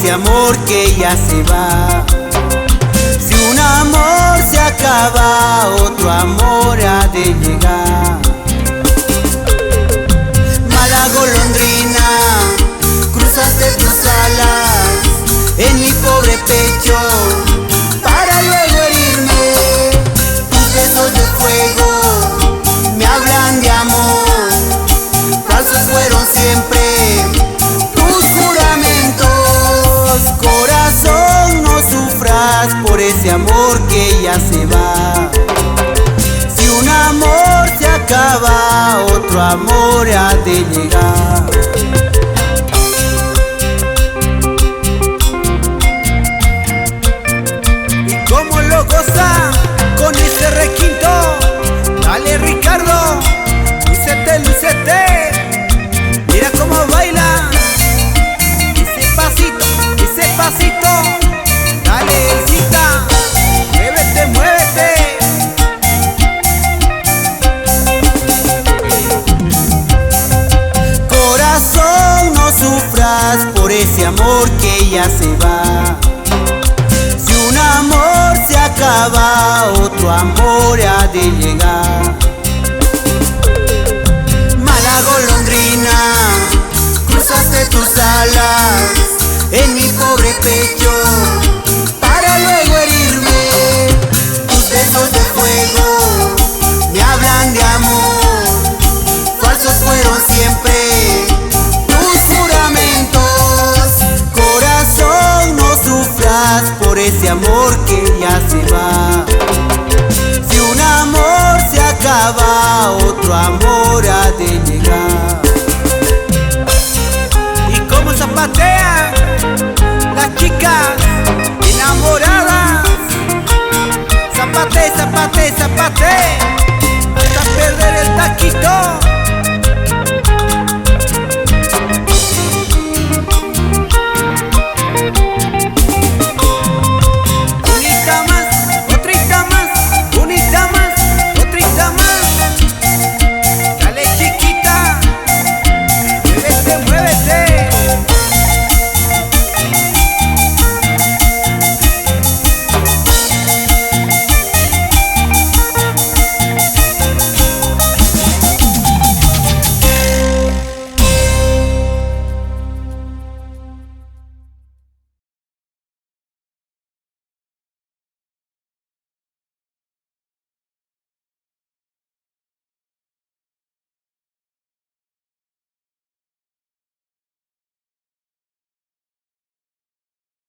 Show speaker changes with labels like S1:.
S1: ese amor que ya se va. Si un amor se acaba, otro amor ha de llegar. Mala golondrina, cruzaste tus alas en mi pobre pecho para luego herirme. Tus besos de fuego me hablan de amor, falsos fueron siempre tus juramentos. Corazón, no sufras por ese amor que ya se va. Si un amor se acaba, otro amor ha de llegar. ¿Y cómo lo goza con ese requinto? Dale, Ricardo, lúcete, lúcete. Mira cómo baila, ese pasito. Dale, Elcita, muévete, muévete. Corazón, no sufras por ese amor que ya se va. Si un amor se acaba, otro amor ha de llegar. Mala golondrina, cruzaste tus alas en mi pobre pecho para luego herirme. Tus besos de fuego me hablan de amor, falsos fueron siempre tus juramentos. Corazón, no sufras por ese amor que ya se va. Si un amor se acaba, otro amor ha de llegar. ¿Y cómo zapatean las chicas enamoradas? Zapate, zapate, zapate, hasta perder el taquito.